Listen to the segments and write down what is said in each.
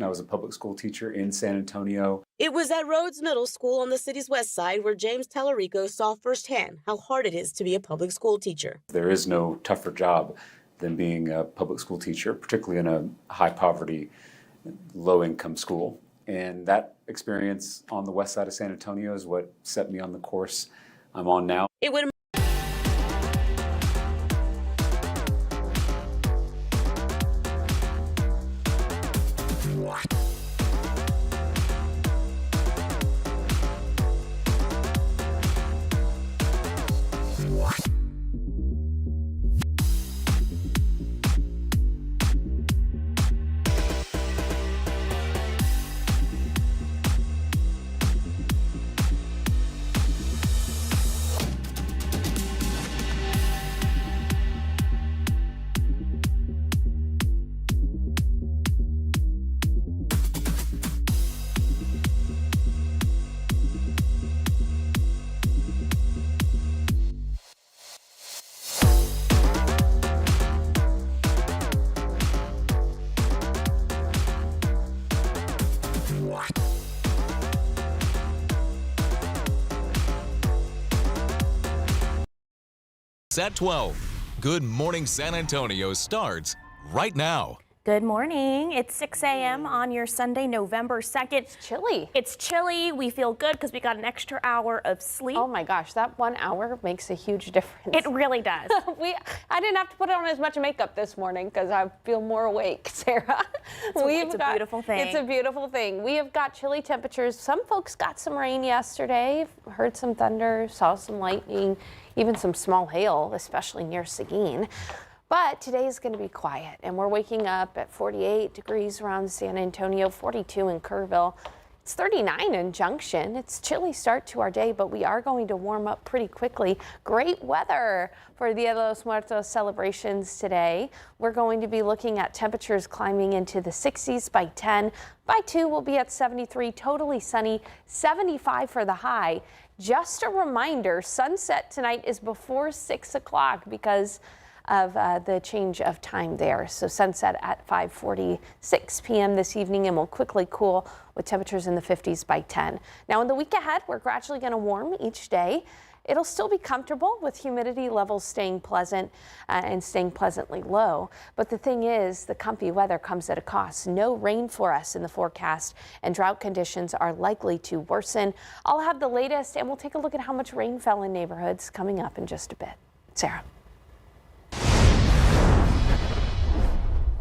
I was a public school teacher in San Antonio. It was at Rhodes Middle School on the city's west side where James Tallarico saw firsthand how hard it is to be a public school teacher. There is no tougher job than being a public school teacher, particularly in a high poverty, low income school. And that experience on the west side of San Antonio is what set me on the course I'm on now. It would At 12, Good Morning San Antonio starts right now. Good morning. It's 6 a.m. on your Sunday, November 2nd. It's chilly. It's chilly. We feel good because we got an extra hour of sleep. Oh my gosh, that 1 hour makes a huge difference. It really does. I didn't have to put on as much makeup this morning because I feel more awake, Sarah. It's a beautiful thing. It's a beautiful thing. We have got chilly temperatures. Some folks got some rain yesterday, heard some thunder, saw some lightning, even some small hail, especially near Seguin. But today is going to be quiet, and we're waking up at 48 degrees around San Antonio, 42 in Kerrville. It's 39 in Junction. It's a chilly start to our day, but we are going to warm up pretty quickly. Great weather for Dia de los Muertos celebrations today. We're going to be looking at temperatures climbing into the 60s by 10. By 2, we'll be at 73, totally sunny, 75 for the high. Just a reminder, sunset tonight is before 6 o'clock because of the change of time there. So sunset at 5:46 p.m. this evening, and will quickly cool with temperatures in the 50s by 10. Now in the week ahead, we're gradually going to warm each day. It'll still be comfortable with humidity levels staying pleasant and staying pleasantly low. But the thing is, the comfy weather comes at a cost. No rain for us in the forecast, and drought conditions are likely to worsen. I'll have the latest, and we'll take a look at how much rain fell in neighborhoods coming up in just a bit. Sarah.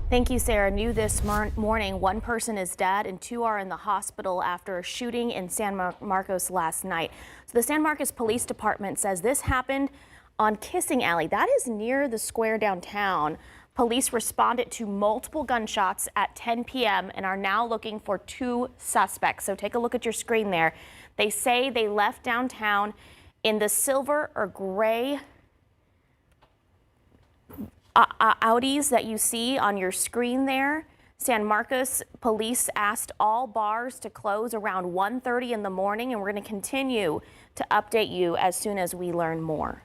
Thank you, Sarah. New this morning, one person is dead and 2 are in the hospital after a shooting in San Marcos last night. So the San Marcos Police Department says this happened on Kissing Alley. That is near the square downtown. Police responded to multiple gunshots at 10 p.m. and are now looking for 2 suspects. So take a look at your screen there. They say they left downtown in the silver or gray Audis that you see on your screen there. San Marcos police asked all bars to close around 1:30 in the morning, and we're going to continue to update you as soon as we learn more.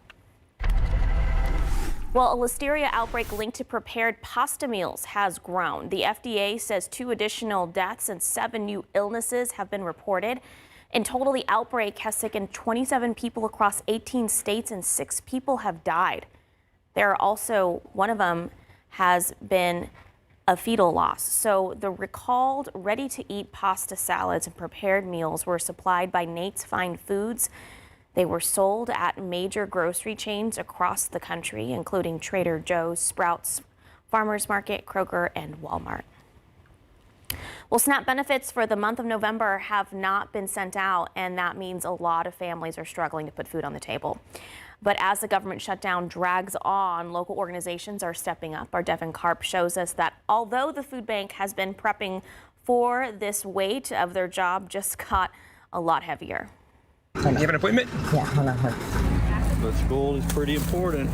Well, a listeria outbreak linked to prepared pasta meals has grown. The FDA says 2 additional deaths and 7 new illnesses have been reported. In total, the outbreak has sickened 27 people across 18 states, and 6 people have died. There are also, one of them has been a fetal loss. So the recalled ready-to-eat pasta salads and prepared meals were supplied by Nate's Fine Foods. They were sold at major grocery chains across the country, including Trader Joe's, Sprouts, Farmers Market, Kroger, and Walmart. Well, SNAP benefits for the month of November have not been sent out, and that means a lot of families are struggling to put food on the table. But as the government shutdown drags on, local organizations are stepping up. Our Devin Karp shows us that although the food bank has been prepping for this, weight of their job just got a lot heavier. You have an appointment? Yeah, hold on. The school is pretty important.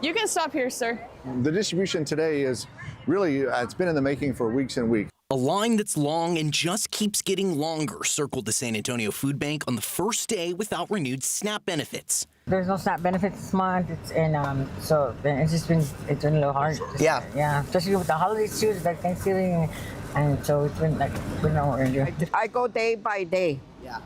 You can stop here, sir. The distribution today is really, it's been in the making for weeks and weeks. A line that's long and just keeps getting longer circled the San Antonio Food Bank on the first day without renewed SNAP benefits. There's no SNAP benefits this month, so it's been a little hard. Yeah, especially with the holidays too, like Thanksgiving. And so it's been like, we know what we're gonna do. I go day by day. Yeah.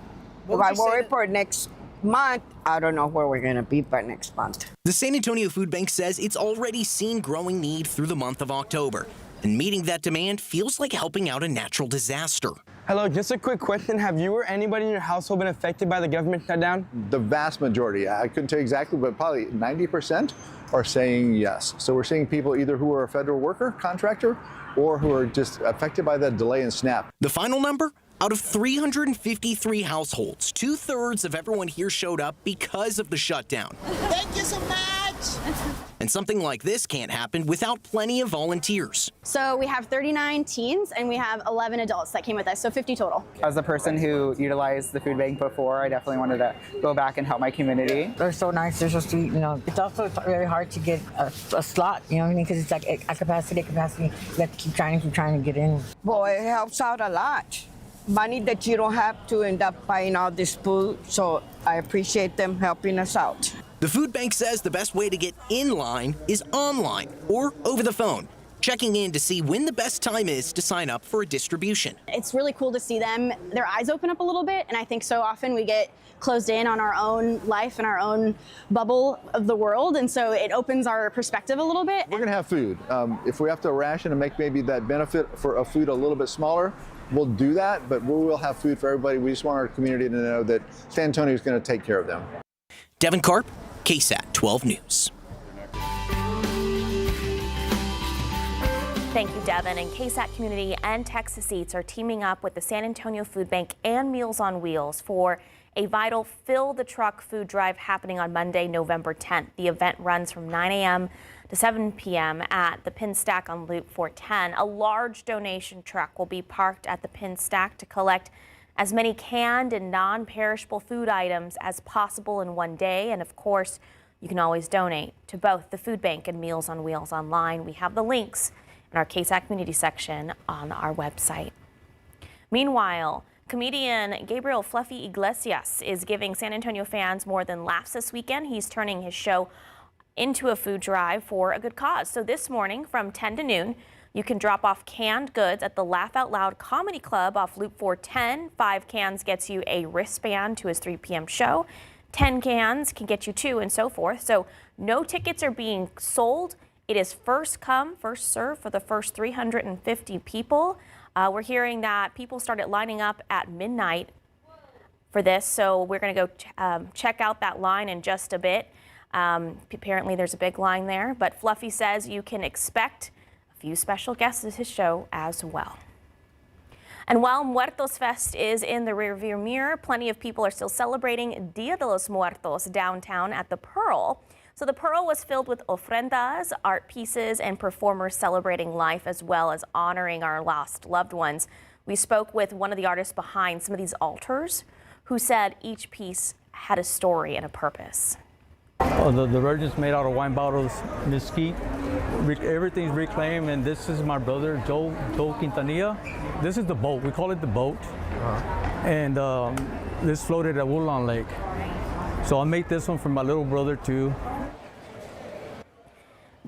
If I worry for next month, I don't know where we're going to be by next month. The San Antonio Food Bank says it's already seen growing need through the month of October, and meeting that demand feels like helping out a natural disaster. Hello, just a quick question. Have you or anybody in your household been affected by the government shutdown? The vast majority, I couldn't tell you exactly, but probably 90% are saying yes. So we're seeing people either who are a federal worker, contractor, or who are just affected by that delay in SNAP. The final number? Out of 353 households, 2/3 of everyone here showed up because of the shutdown. Thank you so much. And something like this can't happen without plenty of volunteers. So we have 39 teens and we have 11 adults that came with us, so 50 total. As a person who utilized the food bank before, I definitely wanted to go back and help my community. They're so nice, they're so sweet, you know. It's also very hard to get a slot, you know what I mean? Because it's like at capacity. You have to keep trying to get in. Boy, it helps out a lot. Money that you don't have to end up buying all this food, so I appreciate them helping us out. The food bank says the best way to get in line is online or over the phone, checking in to see when the best time is to sign up for a distribution. It's really cool to see them, their eyes open up a little bit, and I think so often we get closed in on our own life and our own bubble of the world, and so it opens our perspective a little bit. We're going to have food. If we have to ration and make maybe that benefit for a food a little bit smaller, we'll do that, but we will have food for everybody. We just want our community to know that San Antonio is going to take care of them. Devin Karp, KSAT 12 News. Thank you, Devin. And KSAT Community and Texas Eats are teaming up with the San Antonio Food Bank and Meals on Wheels for a vital Fill the Truck food drive happening on Monday, November 10th. The event runs from 9 a.m. to 7 p.m. at the Pin Stack on Loop 410. A large donation truck will be parked at the Pin Stack to collect as many canned and non-perishable food items as possible in one day. And of course, you can always donate to both the Food Bank and Meals on Wheels online. We have the links in our KSAT community section on our website. Meanwhile, comedian Gabriel Fluffy Iglesias is giving San Antonio fans more than laughs this weekend. He's turning his show into a food drive for a good cause. So this morning from 10 to noon, you can drop off canned goods at the Laugh Out Loud Comedy Club off Loop 410. 5 cans gets you a wristband to his 3 p.m. show. 10 cans can get you 2 and so forth. So no tickets are being sold. It is first come, first serve for the first 350 people. We're hearing that people started lining up at midnight for this. So we're going to go check out that line in just a bit. Apparently there's a big line there, but Fluffy says you can expect a few special guests at his show as well. And while Muertos Fest is in the rearview mirror, plenty of people are still celebrating Dia de los Muertos downtown at the Pearl. So the Pearl was filled with ofrendas, art pieces, and performers celebrating life as well as honoring our lost loved ones. We spoke with one of the artists behind some of these altars who said each piece had a story and a purpose. Oh, the Virgin's made out of wine bottles, mesquite. Everything's reclaimed, and this is my brother, Joe Quintanilla. This is the boat. We call it the boat. And this floated at Woodlawn Lake. So I made this one for my little brother, too.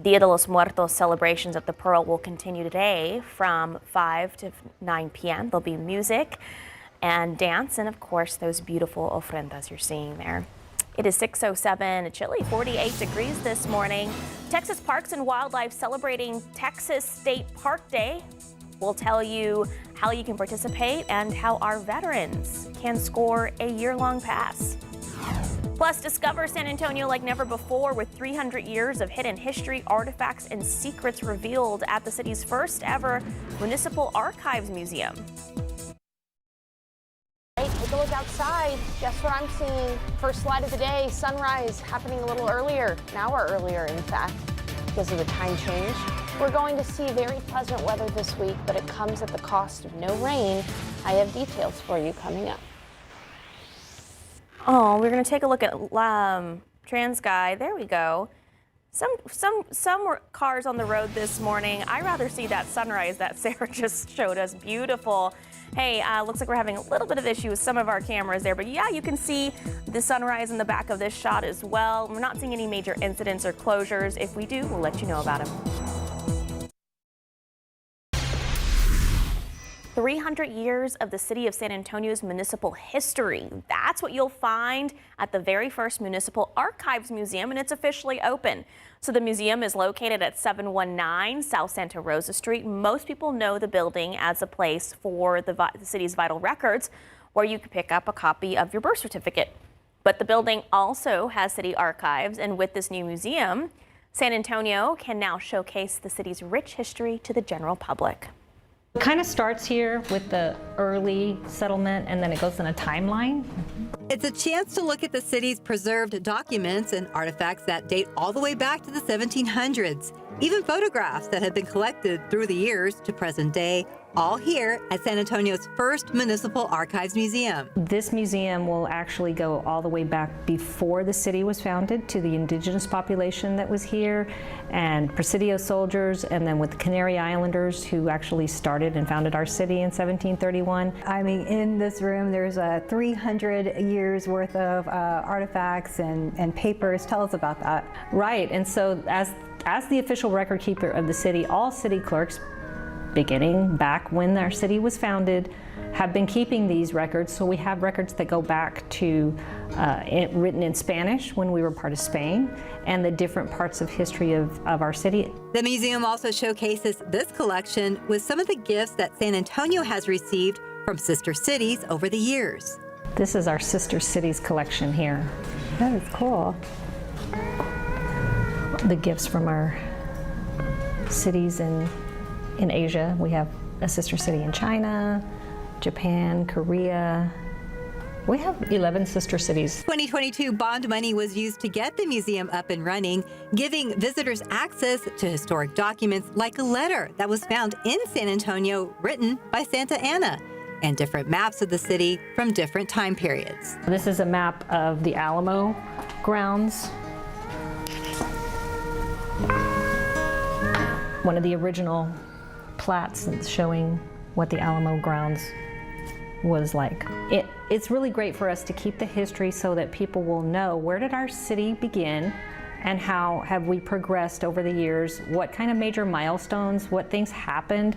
Dia de los Muertos celebrations at the Pearl will continue today from 5 to 9 p.m. There'll be music and dance, and of course, those beautiful ofrendas you're seeing there. It is 6:07, a chilly 48 degrees this morning. Texas Parks and Wildlife celebrating Texas State Park Day. We'll tell you how you can participate and how our veterans can score a year-long pass. Plus, discover San Antonio like never before with 300 years of hidden history, artifacts, and secrets revealed at the city's first ever Municipal Archives Museum. Hey, take a look outside. Guess what I'm seeing? First light of the day, sunrise happening a little earlier, an hour earlier, in fact, because of the time change. We're going to see very pleasant weather this week, but it comes at the cost of no rain. I have details for you coming up. Oh, we're going to take a look at TransGuide. There we go. Some cars on the road this morning. I'd rather see that sunrise that Sarah just showed us. Beautiful. Hey, looks like we're having a little bit of issue with some of our cameras there, but yeah, you can see the sunrise in the back of this shot as well. We're not seeing any major incidents or closures. If we do, we'll let you know about them. 300 years of the city of San Antonio's municipal history. That's what you'll find at the very first Municipal Archives Museum, and it's officially open. So the museum is located at 719 South Santa Rosa Street. Most people know the building as a place for the city's vital records, where you can pick up a copy of your birth certificate. But the building also has city archives, and with this new museum, San Antonio can now showcase the city's rich history to the general public. It kind of starts here with the early settlement, and then it goes in a timeline. It's a chance to look at the city's preserved documents and artifacts that date all the way back to the 1700s. Even photographs that have been collected through the years to present day, all here at San Antonio's first Municipal Archives Museum. This museum will actually go all the way back before the city was founded to the indigenous population that was here, and Presidio soldiers, and then with the Canary Islanders who actually started and founded our city in 1731. I mean, in this room there's 300 years worth of artifacts and papers. Tell us about that. Right, and so as the official record keeper of the city, all city clerks, beginning back when our city was founded, have been keeping these records. So we have records that go back to written in Spanish when we were part of Spain, and the different parts of history of our city. The museum also showcases this collection with some of the gifts that San Antonio has received from sister cities over the years. This is our sister cities collection here. That is cool. The gifts from our cities in Asia. We have a sister city in China, Japan, Korea. We have 11 sister cities. 2022 bond money was used to get the museum up and running, giving visitors access to historic documents like a letter that was found in San Antonio written by Santa Anna, and different maps of the city from different time periods. This is a map of the Alamo grounds. One of the original plats showing what the Alamo grounds was like. It's really great for us to keep the history so that people will know, where did our city begin and how have we progressed over the years, what kind of major milestones, what things happened.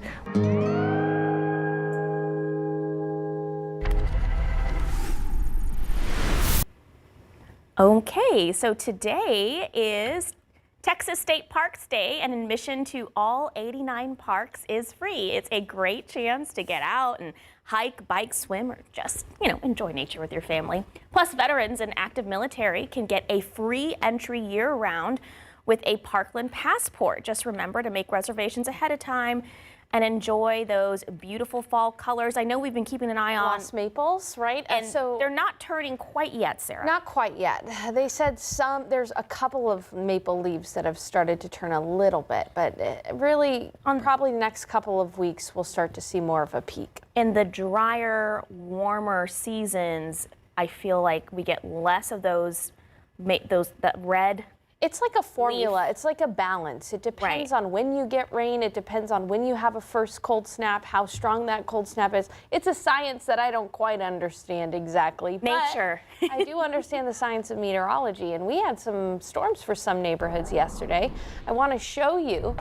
Okay, so today is Texas State Parks Day, and admission to all 89 parks is free. It's a great chance to get out and hike, bike, swim, or just, enjoy nature with your family. Plus, veterans and active military can get a free entry year-round with a Parkland passport. Just remember to make reservations ahead of time and enjoy those beautiful fall colors. I know we've been keeping an eye on lost maples, right? And so they're not turning quite yet, Sarah. Not quite yet. They said there's a couple of maple leaves that have started to turn a little bit, but really on probably the next couple of weeks we'll start to see more of a peak. In the drier, warmer seasons, I feel like we get less of that red. It's like a formula. It's like a balance. It depends on when you get rain. It depends on when you have a first cold snap, how strong that cold snap is. It's a science that I don't quite understand exactly. Nature. But I do understand the science of meteorology, and we had some storms for some neighborhoods yesterday. I want to show you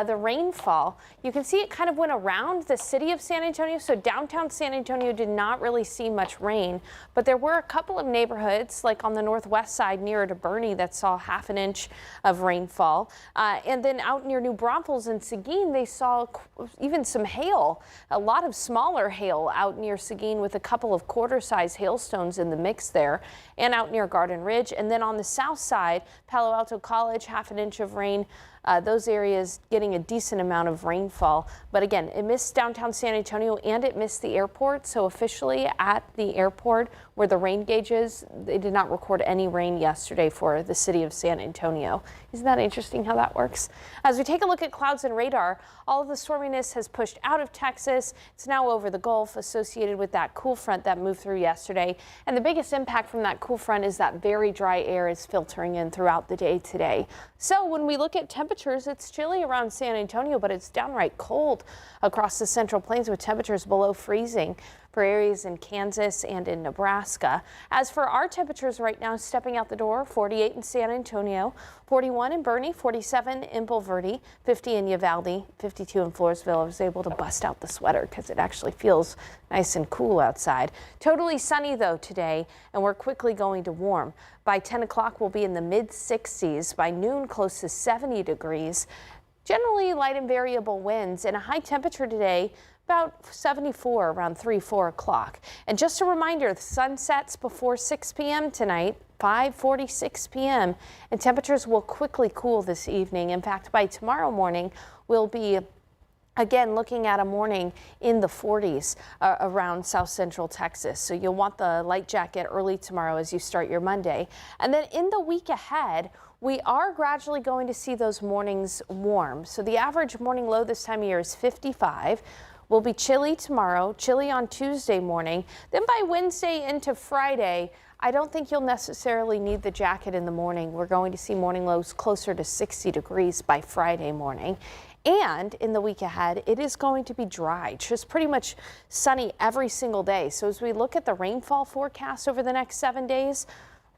the rainfall. You can see it kind of went around the city of San Antonio, so downtown San Antonio did not really see much rain, but there were a couple of neighborhoods, like on the northwest side nearer to Bernie, that saw half an inch of rainfall. And then out near New Braunfels and Seguin, they saw even some hail, a lot of smaller hail out near Seguin with a couple of quarter-size hailstones in the mix there, and out near Garden Ridge. And then on the south side, Palo Alto College, half an inch of rain. Those areas getting a decent amount of rainfall. But again, it missed downtown San Antonio and it missed the airport. So officially at the airport where the rain gauge is, they did not record any rain yesterday for the city of San Antonio. Isn't that interesting how that works? As we take a look at clouds and radar, all of the storminess has pushed out of Texas. It's now over the Gulf associated with that cool front that moved through yesterday. And the biggest impact from that cool front is that very dry air is filtering in throughout the day today. So when we look at temperatures, it's chilly around San Antonio, but it's downright cold across the Central Plains with temperatures below freezing. for areas in Kansas and in Nebraska. As for our temperatures right now, stepping out the door, 48 in San Antonio, 41 in Boerne, 47 in Bulverde, 50 in Uvalde, 52 in Floresville. I was able to bust out the sweater because it actually feels nice and cool outside. Totally sunny though today, and we're quickly going to warm. By 10 o'clock, we'll be in the mid 60s. By noon, close to 70 degrees. Generally light and variable winds, and a high temperature today, about 74 around 4 o'clock. And just a reminder, the sun sets before 6 p.m. tonight, 5:46 p.m., and temperatures will quickly cool this evening. In fact, by tomorrow morning, we'll be again looking at a morning in the 40s around south central Texas. So you'll want the light jacket early tomorrow as you start your Monday. And then in the week ahead, we are gradually going to see those mornings warm. So the average morning low this time of year is 55. We'll be chilly tomorrow, chilly on Tuesday morning. Then by Wednesday into Friday, I don't think you'll necessarily need the jacket in the morning. We're going to see morning lows closer to 60 degrees by Friday morning. And in the week ahead, it is going to be dry, just pretty much sunny every single day. So as we look at the rainfall forecast over the next 7 days,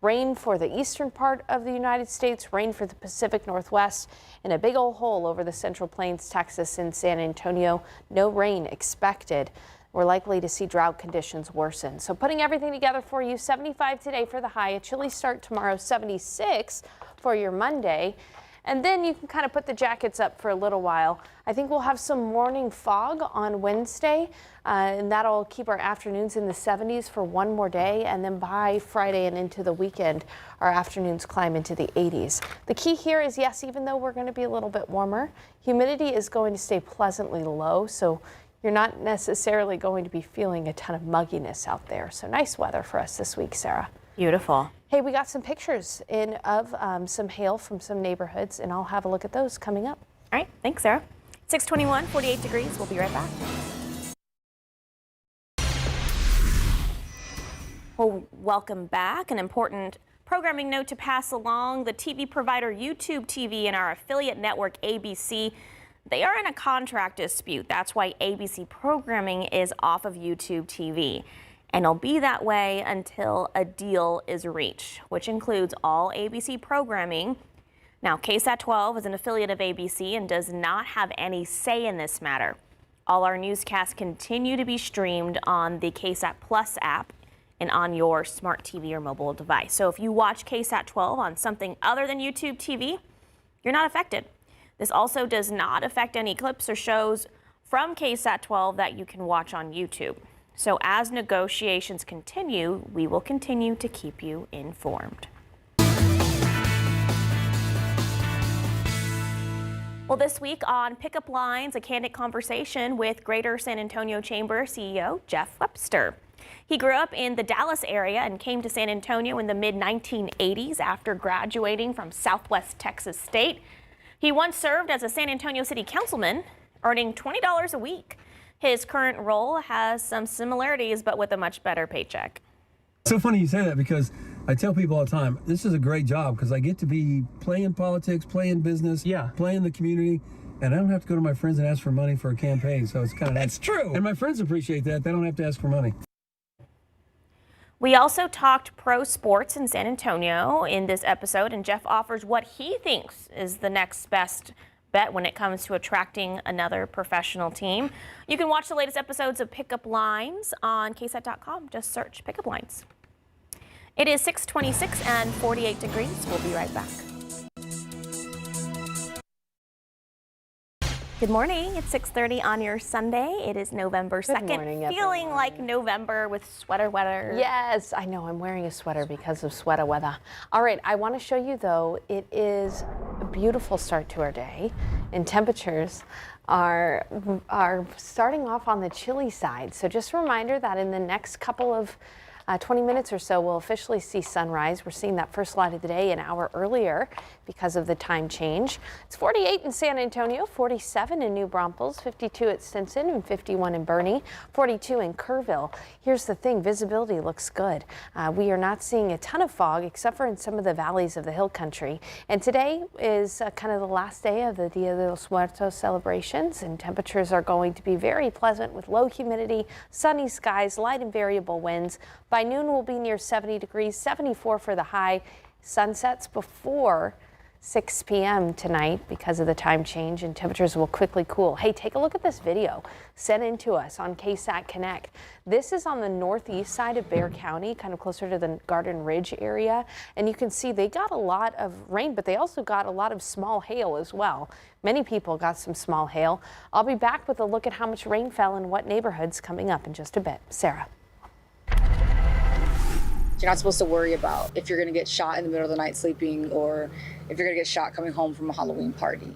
rain for the eastern part of the United States, rain for the Pacific Northwest, and a big old hole over the Central Plains, Texas and San Antonio. No rain expected. We're likely to see drought conditions worsen. So putting everything together for you, 75 today for the high, a chilly start tomorrow, 76 for your Monday. And then you can kind of put the jackets up for a little while. I think we'll have some morning fog on Wednesday, and that'll keep our afternoons in the 70s for one more day. And then by Friday and into the weekend, our afternoons climb into the 80s. The key here is, yes, even though we're going to be a little bit warmer, humidity is going to stay pleasantly low. So you're not necessarily going to be feeling a ton of mugginess out there. So nice weather for us this week, Sarah. Beautiful. Hey, we got some pictures of some hail from some neighborhoods, and I'll have a look at those coming up. All right, thanks, Sarah. 621, 48 degrees. We'll be right back. Well, welcome back. An important programming note to pass along. The TV provider YouTube TV and our affiliate network ABC, they are in a contract dispute. That's why ABC programming is off of YouTube TV. And it'll be that way until a deal is reached, which includes all ABC programming. Now, KSAT 12 is an affiliate of ABC and does not have any say in this matter. All our newscasts continue to be streamed on the KSAT Plus app and on your smart TV or mobile device. So if you watch KSAT 12 on something other than YouTube TV, you're not affected. This also does not affect any clips or shows from KSAT 12 that you can watch on YouTube. So as negotiations continue, we will continue to keep you informed. Well, this week on Pickup Lines, a candid conversation with Greater San Antonio Chamber CEO Jeff Webster. He grew up in the Dallas area and came to San Antonio in the mid-1980s after graduating from Southwest Texas State. He once served as a San Antonio City Councilman, earning $20 a week. His current role has some similarities, but with a much better paycheck. It's so funny you say that because I tell people all the time, this is a great job because I get to be playing politics, playing business, playing the community, and I don't have to go to my friends and ask for money for a campaign. So it's kind of That's true. And my friends appreciate that. They don't have to ask for money. We also talked pro sports in San Antonio in this episode, and Jeff offers what he thinks is the next best bet when it comes to attracting another professional team. You can watch the latest episodes of Pickup Lines on KSAT.com. Just search Pickup Lines. It is 6:26 and 48 degrees. We'll be right back. Good morning. It's 6:30 on your Sunday. It is November 2nd. Good morning, Feeling everyone. like November with sweater weather. Yes, I know. I'm wearing a sweater because of sweater weather. All right, I want to show you, though, it is a beautiful start to our day, and temperatures are starting off on the chilly side. So just a reminder that in the next couple of 20 minutes or so, we'll officially see sunrise. We're seeing that first light of the day an hour earlier because of the time change. It's 48 in San Antonio, 47 in New Braunfels, 52 at Stinson, and 51 in Bernie, 42 in Kerrville. Here's the thing, visibility looks good. We are not seeing a ton of fog except for in some of the valleys of the hill country. And today is kind of the last day of the Dia de los Muertos celebrations, and temperatures are going to be very pleasant with low humidity, sunny skies, light and variable winds. By noon, we'll be near 70 degrees, 74 for the high. Sunsets before 6 p.m. tonight because of the time change, and temperatures will quickly cool. Hey, take a look at this video sent in to us on KSAT Connect. This is on the northeast side of Bexar County, kind of closer to the Garden Ridge area. And you can see they got a lot of rain, but they also got a lot of small hail as well. Many people got some small hail. I'll be back with a look at how much rain fell in what neighborhoods coming up in just a bit. Sarah. You're not supposed to worry about if you're going to get shot in the middle of the night sleeping or if you're going to get shot coming home from a Halloween party.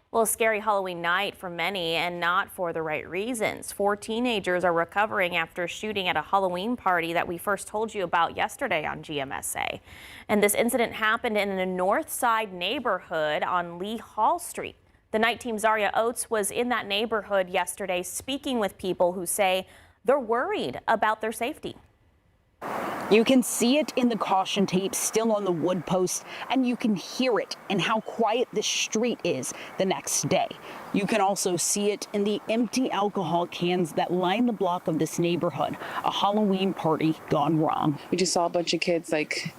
Well, a scary Halloween night for many, and not for the right reasons. 4 teenagers are recovering after a shooting at a Halloween party that we first told you about yesterday on GMSA. And this incident happened in a North Side neighborhood on Lee Hall Street. The night team Zaria Oates was in that neighborhood yesterday speaking with people who say they're worried about their safety. You can see it in the caution tape still on the wood post, and you can hear it in how quiet this street is the next day. You can also see it in the empty alcohol cans that line the block of this neighborhood. A Halloween party gone wrong. We just saw a bunch of kids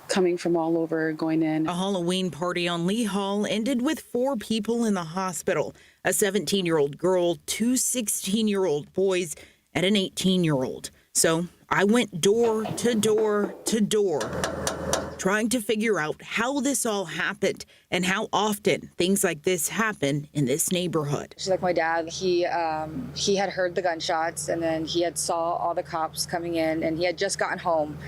coming from all over, going in. A Halloween party on Lee Hall ended with 4 people in the hospital. A 17-year-old girl, 2 16-year-old boys, and an 18-year-old. So I went door to door to door, trying to figure out how this all happened and how often things like this happen in this neighborhood. She's like my dad. He had heard the gunshots, and then he had saw all the cops coming in, and he had just gotten home.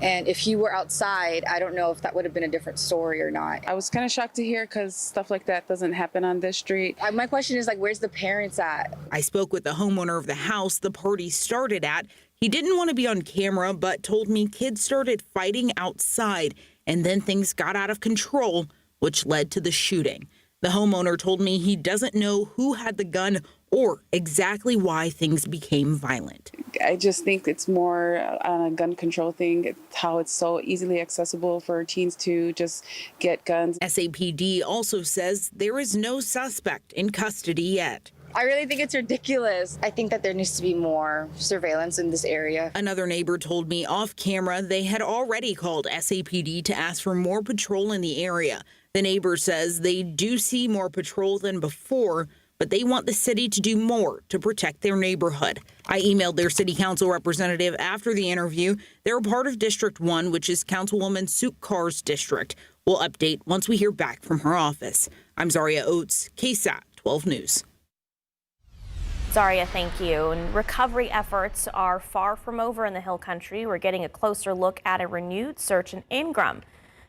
And if he were outside, I don't know if that would have been a different story or not. I was kind of shocked to hear because stuff like that doesn't happen on this street. My question is, where's the parents at? I spoke with the homeowner of the house the party started at. He didn't want to be on camera, but told me kids started fighting outside, and then things got out of control, which led to the shooting. The homeowner told me he doesn't know who had the gun or exactly why things became violent. I just think it's more a gun control thing. It's how it's so easily accessible for teens to just get guns. SAPD also says there is no suspect in custody yet. I really think it's ridiculous. I think that there needs to be more surveillance in this area. Another neighbor told me off camera they had already called SAPD to ask for more patrol in the area. The neighbor says they do see more patrol than before, but they want the city to do more to protect their neighborhood. I emailed their city council representative after the interview. They're a part of District 1, which is Councilwoman Suk Carr's district. We'll update once we hear back from her office. I'm Zaria Oates, KSAT 12 News. Zaria, thank you. And recovery efforts are far from over in the Hill Country. We're getting a closer look at a renewed search in Ingram.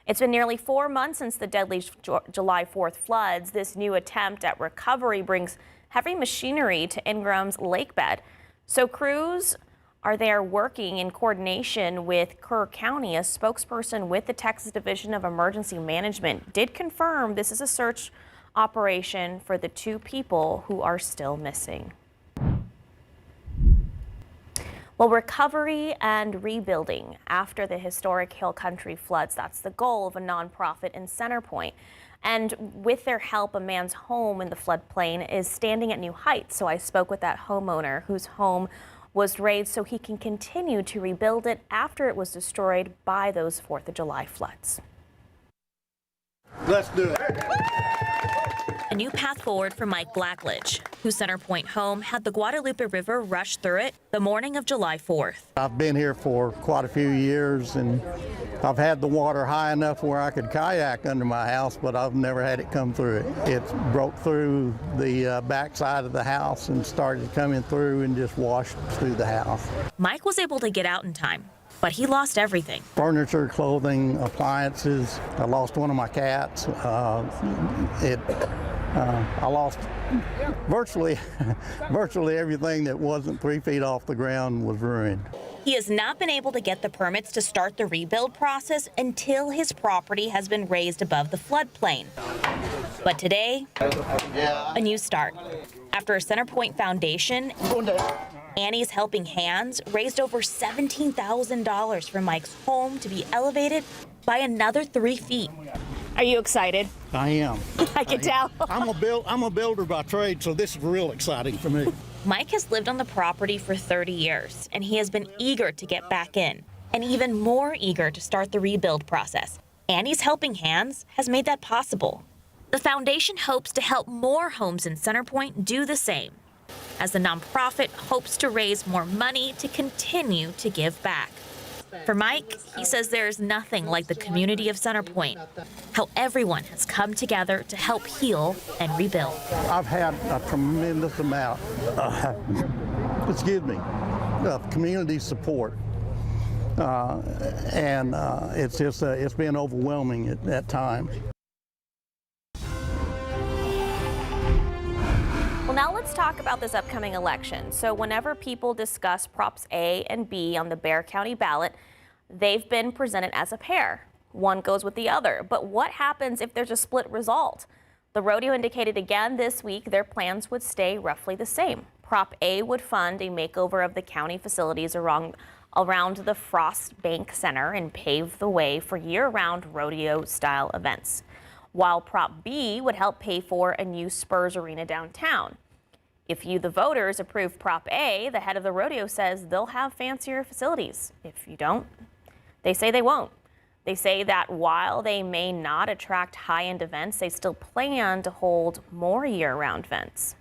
It's been nearly 4 months since the deadly July 4th floods. This new attempt at recovery brings heavy machinery to Ingram's lake bed. So crews are there working in coordination with Kerr County. A spokesperson with the Texas Division of Emergency Management did confirm this is a search operation for the 2 people who are still missing. Well, recovery and rebuilding after the historic Hill Country floods, that's the goal of a nonprofit in Center Point. And with their help, a man's home in the floodplain is standing at new heights. So I spoke with that homeowner whose home was raised so he can continue to rebuild it after it was destroyed by those 4th of July floods. Let's do it. A new path forward for Mike Blackledge, whose Center Point home had the Guadalupe River rush through it the morning of July 4th. I've been here for quite a few years, and I've had the water high enough where I could kayak under my house, but I've never had it come through it. It's broke through the backside of the house and started coming through and just washed through the house. Mike was able to get out in time, but he lost everything. Furniture, clothing, appliances. I lost one of my cats. I lost virtually everything that wasn't 3 feet off the ground was ruined. He has not been able to get the permits to start the rebuild process until his property has been raised above the floodplain. But today, a new start. After a Centerpoint Foundation, Annie's Helping Hands raised over $17,000 for Mike's home to be elevated by another 3 feet. Are you excited? I am. I can tell. I'm a builder by trade, so this is real exciting for me. Mike has lived on the property for 30 years, and he has been eager to get back in, and even more eager to start the rebuild process. Annie's Helping Hands has made that possible. The foundation hopes to help more homes in Centerpoint do the same, as the nonprofit hopes to raise more money to continue to give back. For Mike, he says there is nothing like the community of Centerpoint, how everyone has come together to help heal and rebuild. I've had a tremendous amount, of community support. And it's been overwhelming at times. Well, now let's talk about this upcoming election. So whenever people discuss Props A and B on the Bexar County ballot, they've been presented as a pair. One goes with the other. But what happens if there's a split result? The rodeo indicated again this week their plans would stay roughly the same. Prop A would fund a makeover of the county facilities around the Frost Bank Center and pave the way for year-round rodeo-style events, while Prop B would help pay for a new Spurs Arena downtown. If you, the voters, approve Prop A, the head of the rodeo says they'll have fancier facilities. If you don't, they say they won't. They say that while they may not attract high-end events, they still plan to hold more year-round events.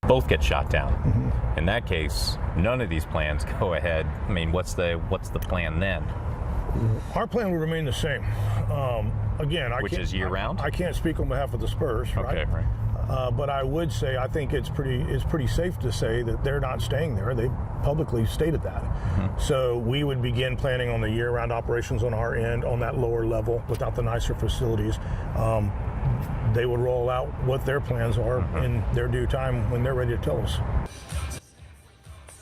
Both get shot down. In that case, none of these plans go ahead. I mean, what's the plan then? Our plan will remain the same. Which is year-round? I can't speak on behalf of the Spurs, right? Okay, right. But I would say I think it's pretty safe to say that they're not staying there. They publicly stated that. So we would begin planning on the year-round operations on our end on that lower level without the nicer facilities. They would roll out what their plans are in their due time when they're ready to tell us.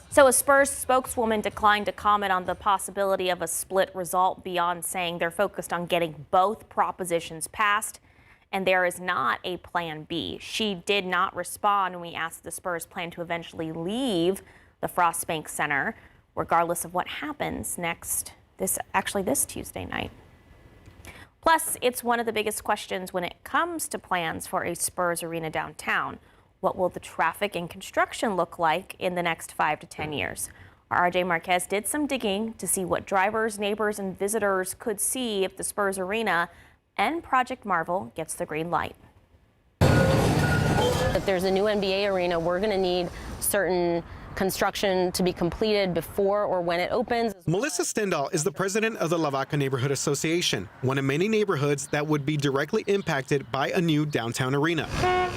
So a Spurs spokeswoman declined to comment on the possibility of a split result beyond saying they're focused on getting both propositions passed, and there is not a plan B. She did not respond when we asked the Spurs plan to eventually leave the Frost Bank Center, regardless of what happens this Tuesday night. Plus, it's one of the biggest questions when it comes to plans for a Spurs Arena downtown. What will the traffic and construction look like in the next 5 to 10 years? Our RJ Marquez did some digging to see what drivers, neighbors, and visitors could see if the Spurs Arena and Project Marvel gets the green light. If there's a new NBA arena, we're going to need certain construction to be completed before or when it opens. Melissa Stendahl is the president of the Lavaca Neighborhood Association, one of many neighborhoods that would be directly impacted by a new downtown arena.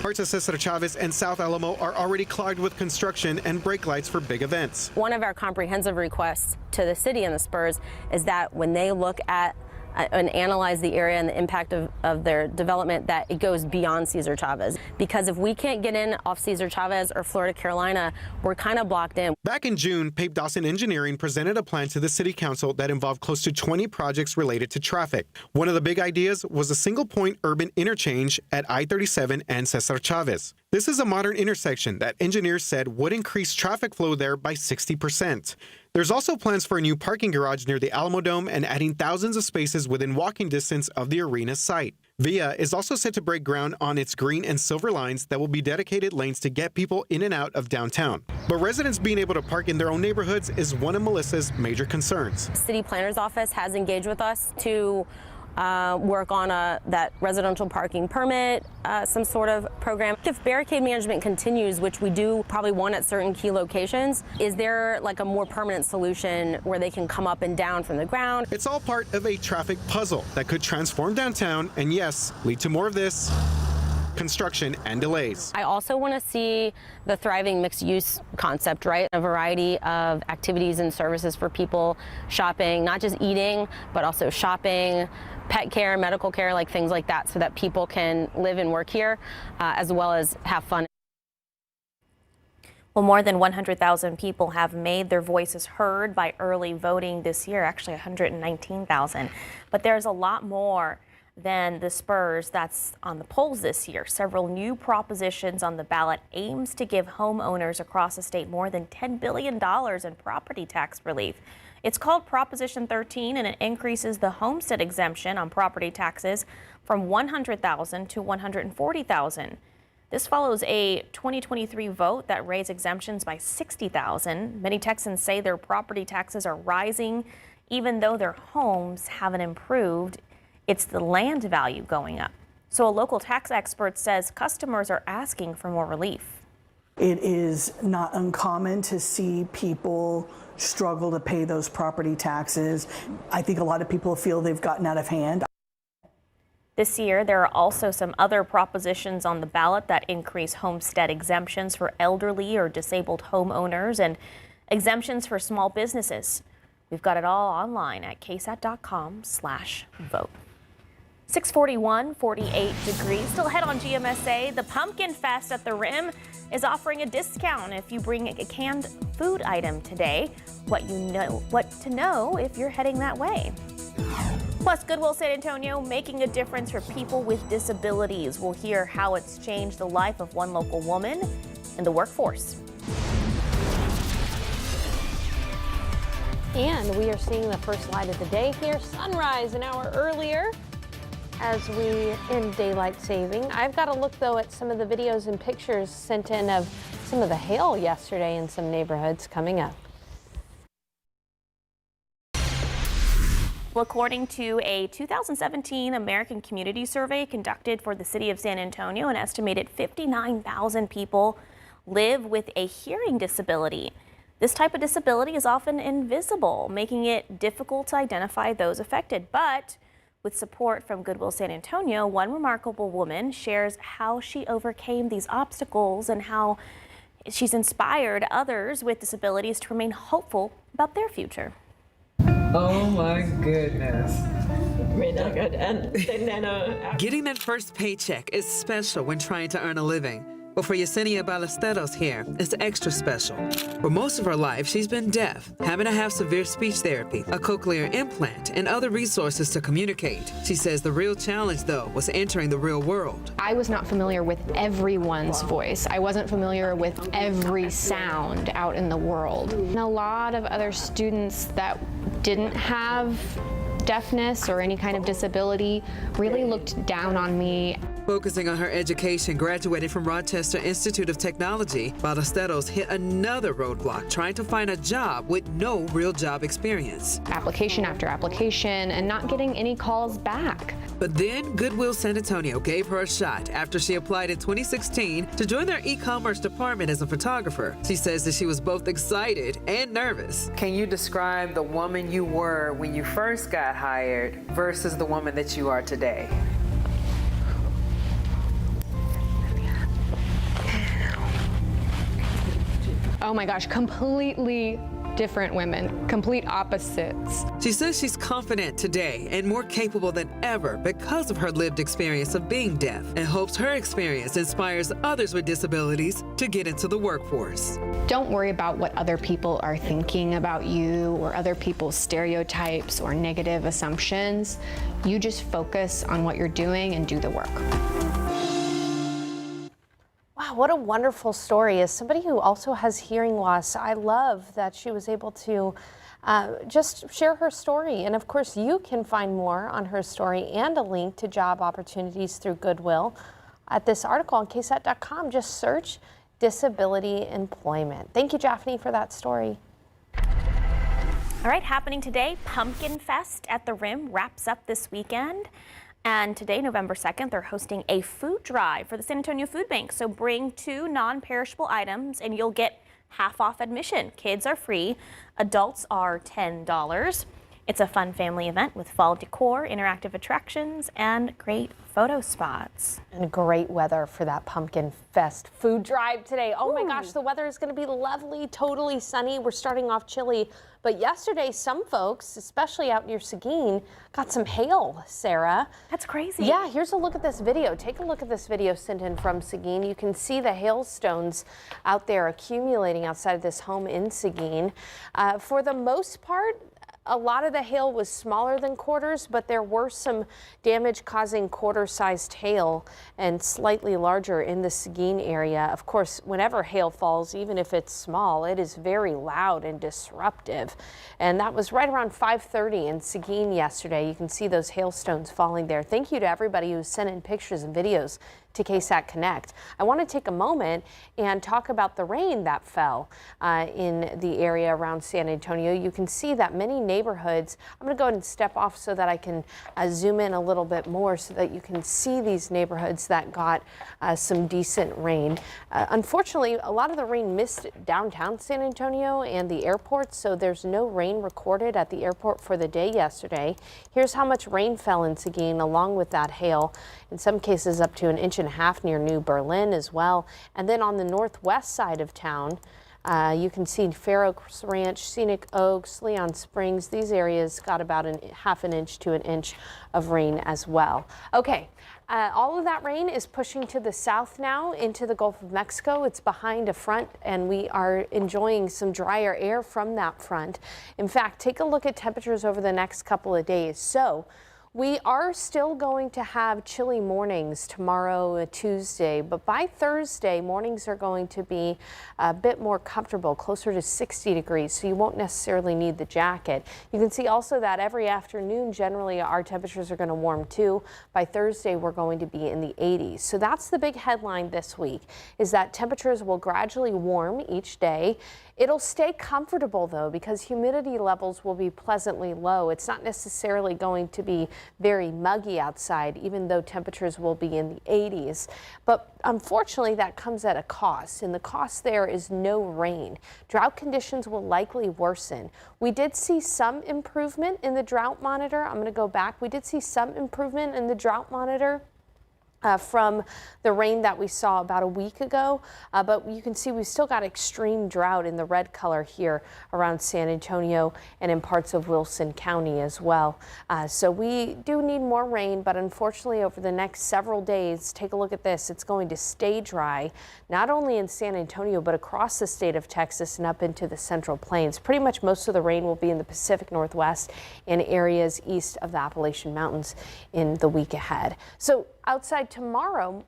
Parts of Cesar Chavez and South Alamo are already clogged with construction and brake lights for big events. One of our comprehensive requests to the city and the Spurs is that when they look at and analyze the area and the impact of their development, that it goes beyond Cesar Chavez. Because if we can't get in off Cesar Chavez or Florida Carolina, we're kind of blocked in. Back in June, Pape Dawson Engineering presented a plan to the City Council that involved close to 20 projects related to traffic. One of the big ideas was a single-point urban interchange at I-37 and Cesar Chavez. This is a modern intersection that engineers said would increase traffic flow there by 60%. There's also plans for a new parking garage near the Alamo Dome and adding thousands of spaces within walking distance of the arena site. VIA is also set to break ground on its green and silver lines that will be dedicated lanes to get people in and out of downtown. But residents being able to park in their own neighborhoods is one of Melissa's major concerns. City Planner's Office has engaged with us to work on that residential parking permit, some sort of program. If barricade management continues, which we do probably want at certain key locations, is there like a more permanent solution where they can come up and down from the ground? It's all part of a traffic puzzle that could transform downtown and, yes, lead to more of this construction and delays. I also want to see the thriving mixed-use concept, right? A variety of activities and services for people shopping, not just eating, but also shopping, pet care, medical care, like things like that, so that people can live and work here as well as have fun. Well, more than 100,000 people have made their voices heard by early voting this year, actually 119,000. But there's a lot more than the Spurs that's on the polls this year. Several new propositions on the ballot aims to give homeowners across the state more than $10 billion in property tax relief. It's called Proposition 13, and it increases the homestead exemption on property taxes from $100,000 to $140,000. This follows a 2023 vote that raised exemptions by $60,000. Many Texans say their property taxes are rising even though their homes haven't improved. It's the land value going up. So a local tax expert says customers are asking for more relief. It is not uncommon to see people struggle to pay those property taxes. I think a lot of people feel they've gotten out of hand. This year, there are also some other propositions on the ballot that increase homestead exemptions for elderly or disabled homeowners and exemptions for small businesses. We've got it all online at ksat.com/vote. 641, 48 degrees. Still ahead on GMSA, the Pumpkin Fest at the Rim is offering a discount if you bring a canned food item today. What to know if you're heading that way. Plus, Goodwill San Antonio making a difference for people with disabilities. We'll hear how it's changed the life of one local woman in the workforce. And we are seeing the first light of the day here, sunrise an hour earlier as we end daylight saving. I've got to look though at some of the videos and pictures sent in of some of the hail yesterday in some neighborhoods coming up. Well, according to a 2017 American Community Survey conducted for the city of San Antonio, an estimated 59,000 people live with a hearing disability. This type of disability is often invisible, making it difficult to identify those affected. But with support from Goodwill San Antonio, one remarkable woman shares how she overcame these obstacles and how she's inspired others with disabilities to remain hopeful about their future. Oh my goodness. Getting that first paycheck is special when trying to earn a living. But for Yesenia Ballesteros here, it's extra special. For most of her life, she's been deaf, having to have severe speech therapy, a cochlear implant, and other resources to communicate. She says the real challenge, though, was entering the real world. I was not familiar with everyone's voice. I wasn't familiar with every sound out in the world. And a lot of other students that didn't have deafness or any kind of disability really looked down on me. Focusing on her education, graduating from Rochester Institute of Technology, Ballesteros hit another roadblock trying to find a job with no real job experience. Application after application and not getting any calls back. But then Goodwill San Antonio gave her a shot after she applied in 2016 to join their e-commerce department as a photographer. She says that she was both excited and nervous. Can you describe the woman you were when you first got hired versus the woman that you are today? Oh my gosh, completely different women, complete opposites. She says she's confident today and more capable than ever because of her lived experience of being deaf, and hopes her experience inspires others with disabilities to get into the workforce. Don't worry about what other people are thinking about you or other people's stereotypes or negative assumptions. You just focus on what you're doing and do the work. Wow, what a wonderful story. As somebody who also has hearing loss, I love that she was able to just share her story. And of course, you can find more on her story and a link to job opportunities through Goodwill at this article on KSAT.com. Just search disability employment. Thank you, Japhanie, for that story. All right, happening today, Pumpkin Fest at the Rim wraps up this weekend. And today, November 2nd, they're hosting a food drive for the San Antonio Food Bank. So bring 2 non-perishable items and you'll get half off admission. Kids are free. Adults are $10. It's a fun family event with fall decor, interactive attractions, and great photo spots. And great weather for that Pumpkin Fest food drive today. Oh my gosh, the weather is going to be lovely, totally sunny. We're starting off chilly, but yesterday some folks, especially out near Seguin, got some hail, Sarah. That's crazy. Yeah, here's a look at this video. Take a look at this video sent in from Seguin. You can see the hailstones out there accumulating outside of this home in Seguin. For the most part, a lot of the hail was smaller than quarters, but there were some damage-causing quarter-sized hail and slightly larger in the Seguin area. Of course, whenever hail falls, even if it's small, it is very loud and disruptive. And that was right around 5:30 in Seguin yesterday. You can see those hailstones falling there. Thank you to everybody who sent in pictures and videos to KSAT Connect. I want to take a moment and talk about the rain that fell in the area around San Antonio. You can see that many neighborhoods, I'm going to go ahead and step off so that I can zoom in a little bit more so that you can see these neighborhoods that got some decent rain. Unfortunately, a lot of the rain missed downtown San Antonio and the airport, so there's no rain recorded at the airport for the day yesterday. Here's how much rain fell in Seguin along with that hail. In some cases up to 1.5 inches near New Berlin as well. And then on the northwest side of town, you can see Fair Oaks Ranch, Scenic Oaks, Leon Springs. These areas got about 0.5 inch to 1 inch of rain as well. Okay, all of that rain is pushing to the south now into the Gulf of Mexico. It's behind a front, and we are enjoying some drier air from that front. In fact, take a look at temperatures over the next couple of days. So we are still going to have chilly mornings tomorrow, Tuesday, but by Thursday, mornings are going to be a bit more comfortable, closer to 60 degrees, so you won't necessarily need the jacket. You can see also that every afternoon, generally, our temperatures are going to warm too. By Thursday, we're going to be in the 80s. So that's the big headline this week, is that temperatures will gradually warm each day. It'll stay comfortable, though, because humidity levels will be pleasantly low. It's not necessarily going to be very muggy outside, even though temperatures will be in the 80s. But unfortunately, that comes at a cost, and the cost there is no rain. Drought conditions will likely worsen. We did see some improvement in the drought monitor. I'm going to go back. We did see some improvement in the drought monitor from the rain that we saw about a week ago, but you can see we've still got extreme drought in the red color here around San Antonio and in parts of Wilson County as well. So we do need more rain, but unfortunately over the next several days, take a look at this, it's going to stay dry, not only in San Antonio, but across the state of Texas and up into the Central Plains. Pretty much most of the rain will be in the Pacific Northwest and areas east of the Appalachian Mountains in the week ahead. So outside tomorrow,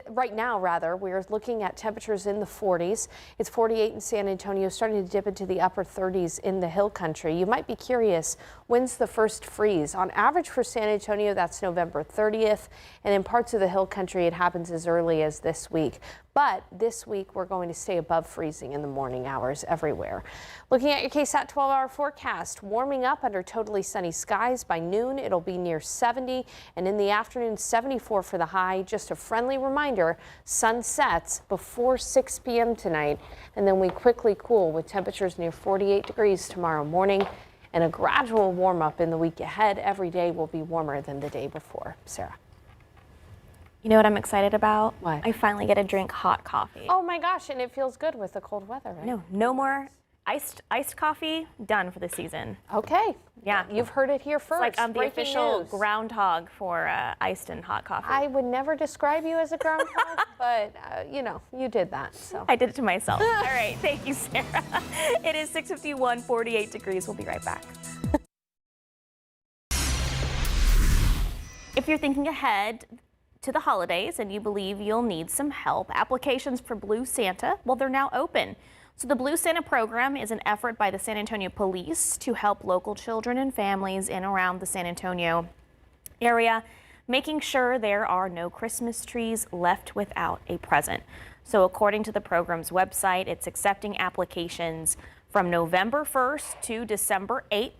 right now rather, we're looking at temperatures in the 40s. It's 48 in San Antonio, starting to dip into the upper 30s in the hill country. You might be curious, when's the first freeze? On average for San Antonio, that's November 30th, and in parts of the hill country, it happens as early as this week. But this week, we're going to stay above freezing in the morning hours everywhere. Looking at your KSAT 12-hour forecast, warming up under totally sunny skies. By noon, it'll be near 70, and in the afternoon, 74 for the high. Just a friendly reminder, sun sets before 6 p.m. tonight, and then we quickly cool with temperatures near 48 degrees tomorrow morning, and a gradual warm-up in the week ahead. Every day will be warmer than the day before. Sarah. You know what I'm excited about? What? I finally get to drink hot coffee. Oh my gosh, and it feels good with the cold weather, right? No more iced coffee. Done for the season. Okay. Yeah. You've heard it here first. It's like I'm the Breaking official news. groundhog for iced and hot coffee. I would never describe you as a groundhog, but you know, you did that. So I did it to myself. All right. Thank you, Sarah. It is 6:51, 48 degrees. We'll be right back. If you're thinking ahead to the holidays and you believe you'll need some help, applications for Blue Santa, well, they're now open. So the Blue Santa program is an effort by the San Antonio Police to help local children and families in around the San Antonio area, making sure there are no Christmas trees left without a present. So according to the program's website, it's accepting applications from November 1st to December 8th.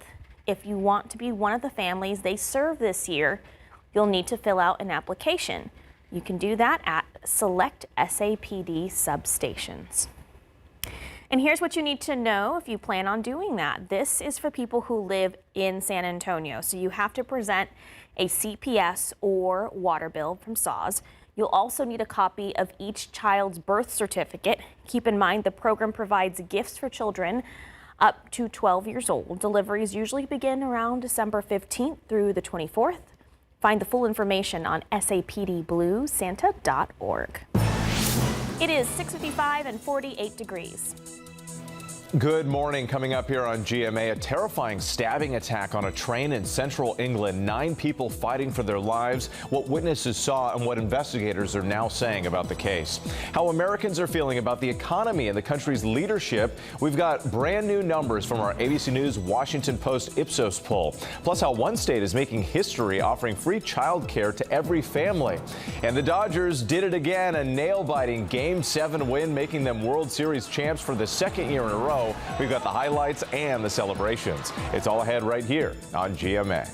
If you want to be one of the families they serve this year, you'll need to fill out an application. You can do that at select SAPD substations. And here's what you need to know if you plan on doing that. This is for people who live in San Antonio. So you have to present a CPS or water bill from SAWS. You'll also need a copy of each child's birth certificate. Keep in mind the program provides gifts for children up to 12 years old. Deliveries usually begin around December 15th through the 24th. Find the full information on sapdbluesanta.org. It is 6:55 and 48 degrees. Good morning. Coming up here on GMA, a terrifying stabbing attack on a train in central England. 9 people fighting for their lives, what witnesses saw and what investigators are now saying about the case. How Americans are feeling about the economy and the country's leadership. We've got brand new numbers from our ABC News Washington Post Ipsos poll. Plus how one state is making history offering free child care to every family. And the Dodgers did it again, a nail-biting Game 7 win, making them World Series champs for the second year in a row. We've got the highlights and the celebrations. It's all ahead right here on GMA.